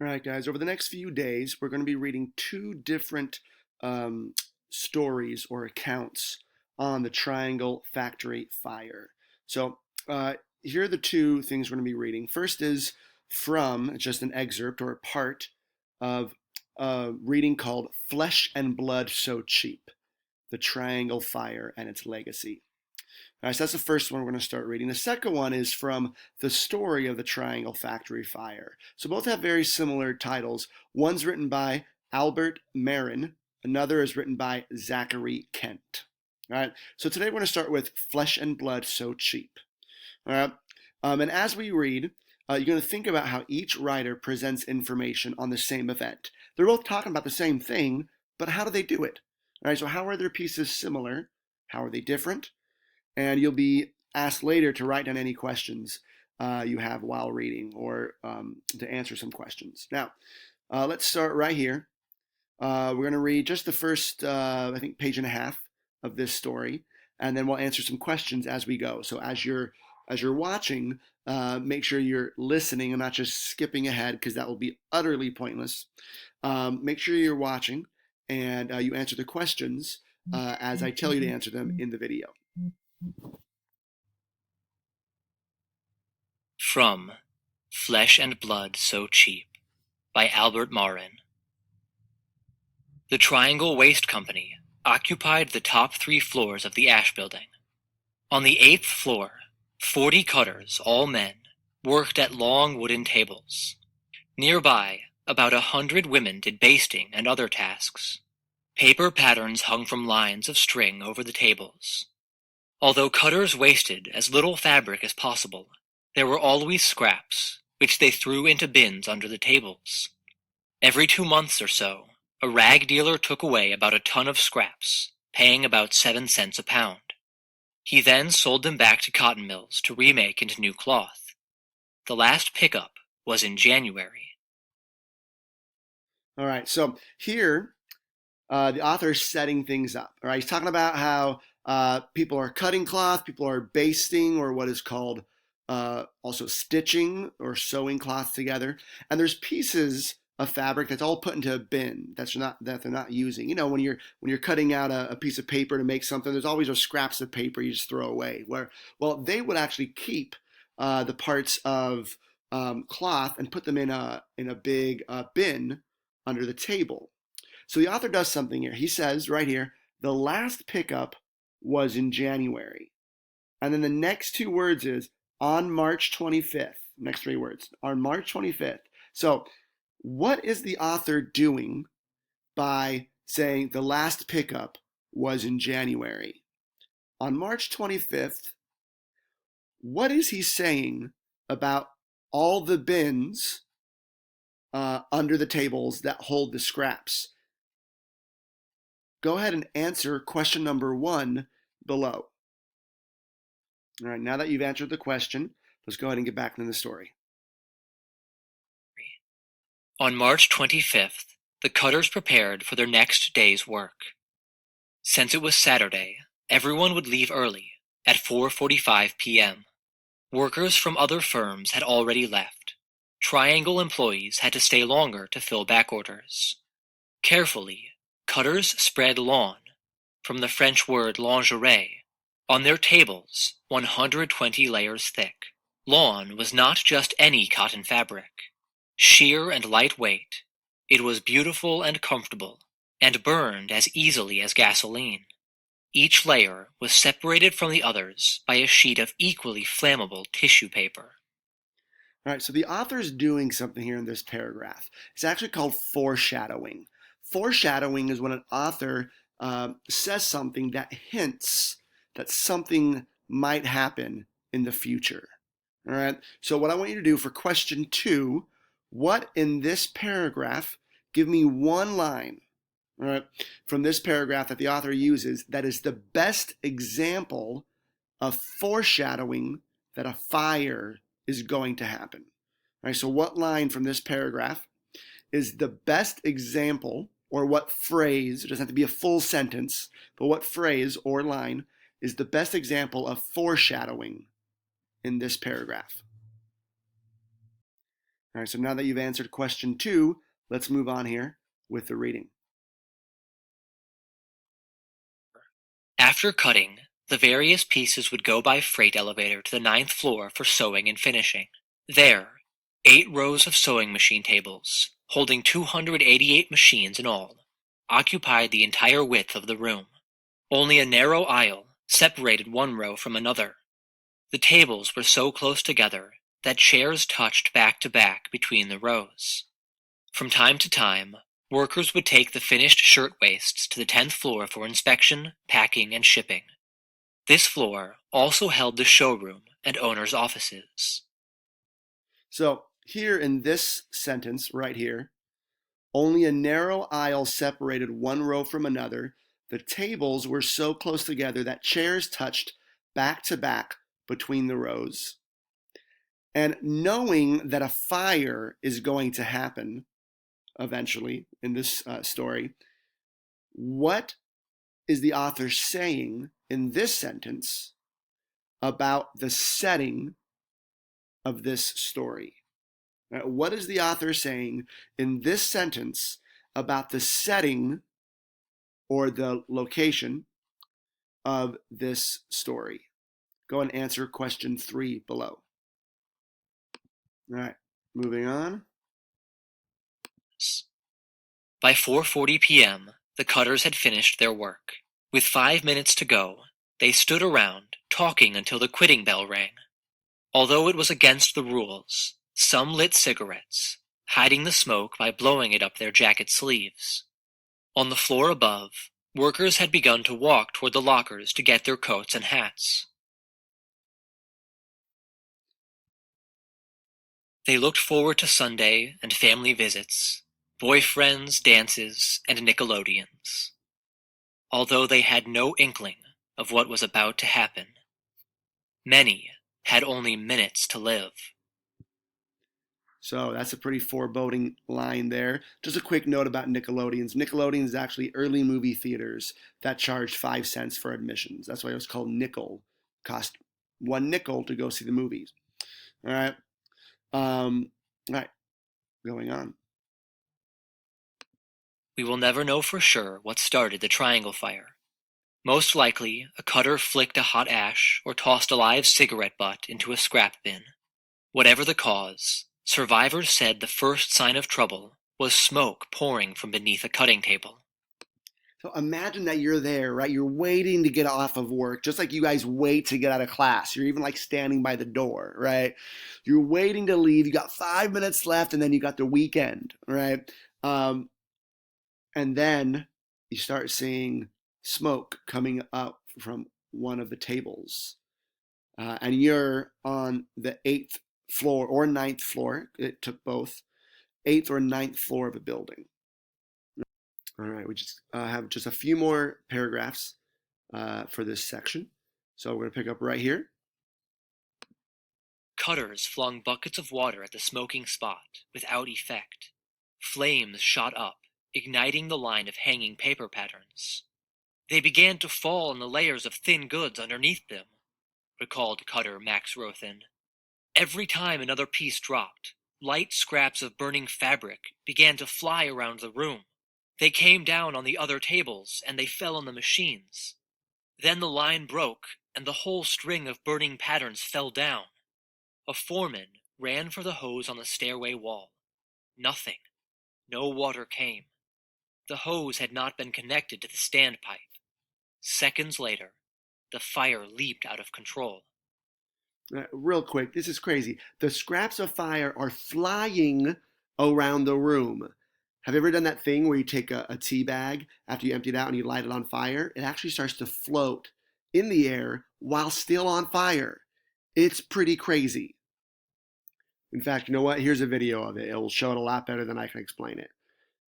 All right, guys, over the next few days, we're going to be reading two different um, stories or accounts on the Triangle Factory fire. So, here are the two things we're going to be reading. First is from just an excerpt or a part of a reading called Flesh and Blood So Cheap: The Triangle Fire and Its Legacy. All right, so that's the first one we're going to start reading. The second one is from The Story of the Triangle Factory Fire. So both have very similar titles. One's written by Albert Marin, another is written by Zachary Kent. All right, so today we're going to start with Flesh and Blood So Cheap. All right, and as we read, you're going to think about how each writer presents information on the same event. They're both talking about the same thing, but how do they do it? All right, so how are their pieces similar? How are they different? And you'll be asked later to write down any questions you have while reading or to answer some questions. Now, let's start right here. We're going to read just the first, I think, page and a half of this story, and then we'll answer some questions as we go. So as you're watching, make sure you're listening and not just skipping ahead because that will be utterly pointless. Make sure you're watching and you answer the questions as I tell you to answer them in the video. From Flesh and Blood So Cheap by Albert Marin. The Triangle Waste Company occupied the top 3 floors of the Ash Building. On the 8th floor, 40 cutters, all men, worked at long wooden tables. Nearby, about 100 women did basting and other tasks. Paper patterns hung from lines of string over the tables. Although cutters wasted as little fabric as possible, there were always scraps, which they threw into bins under the tables. Every 2 months or so, a rag dealer took away about a ton of scraps, paying about 7 cents a pound. He then sold them back to cotton mills to remake into new cloth. The last pickup was in January. All right, so here the author is setting things up. All right, he's talking about how people are cutting cloth, people are basting, or what is called also stitching or sewing cloth together, and there's pieces of fabric that's all put into a bin that they're not using. You know, when you're cutting out a piece of paper to make something, there's always those scraps of paper you just throw away. Well, they would actually keep the parts of cloth and put them in a big bin under the table. So the author does something here. He says right here, the last pickup was in January. And then the next 2 words is on March 25th. Next 3 words, on March 25th. So what is the author doing by saying the last pickup was in January? On March 25th, what is he saying about all the bins under the tables that hold the scraps? Go ahead and answer question number 1 below. All right, now that you've answered the question, let's go ahead and get back into the story. On March 25th, the cutters prepared for their next day's work. Since it was Saturday, everyone would leave early, at 4:45 p.m. Workers from other firms had already left. Triangle employees had to stay longer to fill back orders. Carefully, cutters spread lawn, from the French word lingerie, on their tables 120 layers thick. Lawn was not just any cotton fabric. Sheer and lightweight, it was beautiful and comfortable, and burned as easily as gasoline. Each layer was separated from the others by a sheet of equally flammable tissue paper. All right, so the author's doing something here in this paragraph. It's actually called foreshadowing. Foreshadowing is when an author says something that hints that something might happen in the future. All right, so what I want you to do for question 2, what in this paragraph, give me one line, all right, from this paragraph that the author uses that is the best example of foreshadowing that a fire is going to happen. All right, so what line from this paragraph is the best example, or what phrase, it doesn't have to be a full sentence, but what phrase or line is the best example of foreshadowing in this paragraph? All right, so now that you've answered question 2, let's move on here with the reading. After cutting, the various pieces would go by freight elevator to the 9th floor for sewing and finishing. There, 8 rows of sewing machine tables, holding 288 machines in all, occupied the entire width of the room. Only a narrow aisle separated one row from another. The tables were so close together that chairs touched back to back between the rows. From time to time, workers would take the finished shirtwaists to the 10th floor for inspection, packing, and shipping. This floor also held the showroom and owner's offices. So here in this sentence right here, only a narrow aisle separated one row from another. The tables were so close together that chairs touched back to back between the rows. And knowing that a fire is going to happen eventually in this story, what is the author saying in this sentence about the setting of this story? What is the author saying in this sentence about the setting or the location of this story? Go and answer question 3 below. All right, moving on. By 4:40 p.m., the cutters had finished their work. With 5 minutes to go, they stood around, talking until the quitting bell rang. Although it was against the rules, some lit cigarettes, hiding the smoke by blowing it up their jacket sleeves. On the floor above, workers had begun to walk toward the lockers to get their coats and hats. They looked forward to Sunday and family visits, boyfriends, dances, and Nickelodeons. Although they had no inkling of what was about to happen, many had only minutes to live. So that's a pretty foreboding line there. Just a quick note about Nickelodeons. Nickelodeon is actually early movie theaters that charged 5 cents for admissions. That's why it was called Nickel. Cost 1 nickel to go see the movies. All right. All right. Going on. We will never know for sure what started the Triangle Fire. Most likely, a cutter flicked a hot ash or tossed a live cigarette butt into a scrap bin. Whatever the cause, survivors said the first sign of trouble was smoke pouring from beneath a cutting table. So imagine that you're there, right? You're waiting to get off of work, just like you guys wait to get out of class. You're even like standing by the door, right? You're waiting to leave. You got 5 minutes left, and then you got the weekend, right? And then you start seeing smoke coming up from one of the tables. And you're on the 8th floor or 9th floor. It took both. 8th or 9th floor of a building. All right, we just have just a few more paragraphs for this section. So we're going to pick up right here. Cutters flung buckets of water at the smoking spot without effect. Flames shot up, igniting the line of hanging paper patterns. They began to fall on the layers of thin goods underneath them, recalled cutter Max Rothin. Every time another piece dropped, light scraps of burning fabric began to fly around the room. They came down on the other tables, and they fell on the machines. Then the line broke, and the whole string of burning patterns fell down. A foreman ran for the hose on the stairway wall. Nothing. No water came. The hose had not been connected to the standpipe. Seconds later, the fire leaped out of control. Real quick, this is crazy. The scraps of fire are flying around the room. Have you ever done that thing where you take a tea bag after you empty it out and you light it on fire? It actually starts to float in the air while still on fire. It's pretty crazy. In fact, you know what? Here's a video of it. It will show it a lot better than I can explain it.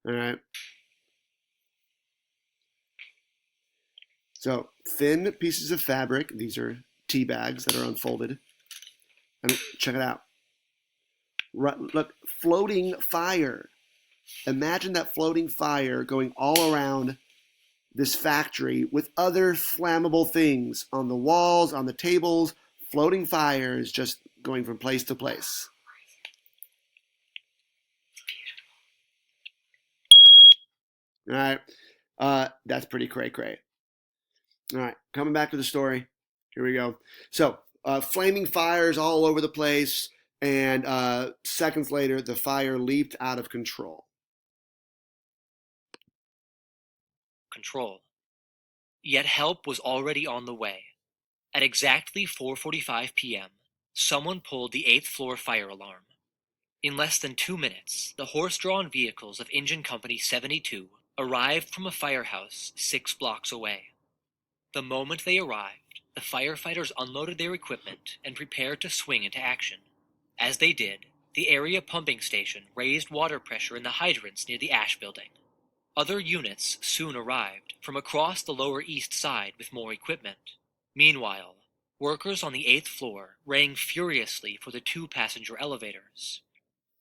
All right. So thin pieces of fabric. These are tea bags that are unfolded. And check it out. Look, floating fire. Imagine that floating fire going all around this factory with other flammable things on the walls, on the tables, floating fires just going from place to place. All right. That's pretty cray cray. All right, coming back to the story. Here we go. So, flaming fires all over the place, and seconds later, the fire leaped out of control. Control. Yet help was already on the way. At exactly 4:45 p.m., someone pulled the 8th floor fire alarm. In less than 2 minutes, the horse-drawn vehicles of Engine Company 72 arrived from a firehouse 6 blocks away. The moment they arrived, the firefighters unloaded their equipment and prepared to swing into action. As they did, the area pumping station raised water pressure in the hydrants near the ash building. Other units soon arrived from across the Lower East Side with more equipment. Meanwhile, workers on the 8th floor rang furiously for the 2-passenger elevators.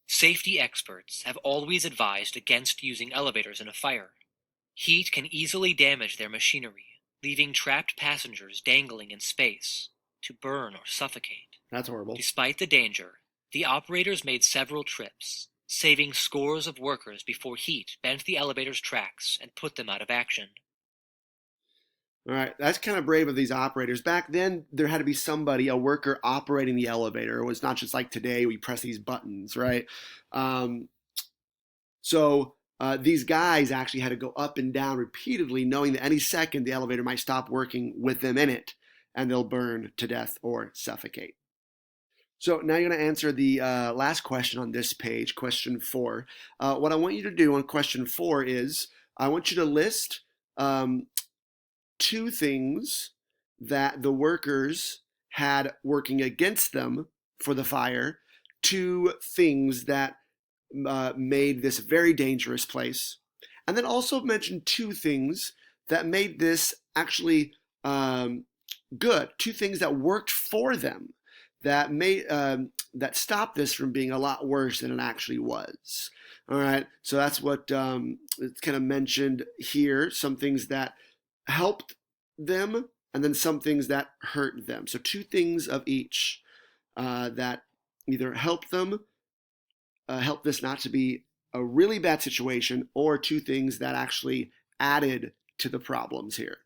Safety experts have always advised against using elevators in a fire. Heat can easily damage their machinery, leaving trapped passengers dangling in space to burn or suffocate. That's horrible. Despite the danger, the operators made several trips, saving scores of workers before heat bent the elevator's tracks and put them out of action. All right, that's kind of brave of these operators. Back then, there had to be somebody, a worker, operating the elevator. It was not just like today, we press these buttons, right? Um, so these guys actually had to go up and down repeatedly, knowing that any second the elevator might stop working with them in it, and they'll burn to death or suffocate. So now you're going to answer the last question on this page, question 4. What I want you to do on question 4 is I want you to list um, 2 things that the workers had working against them for the fire, 2 things that made this a very dangerous place, and then also mention 2 things that made this actually good, 2 things that worked for them, that made that stopped this from being a lot worse than it actually was. All right, so that's what it's kind of mentioned here. Some things that helped them, and then some things that hurt them. So 2 things of each that either helped them, help this not to be a really bad situation, or 2 things that actually added to the problems here.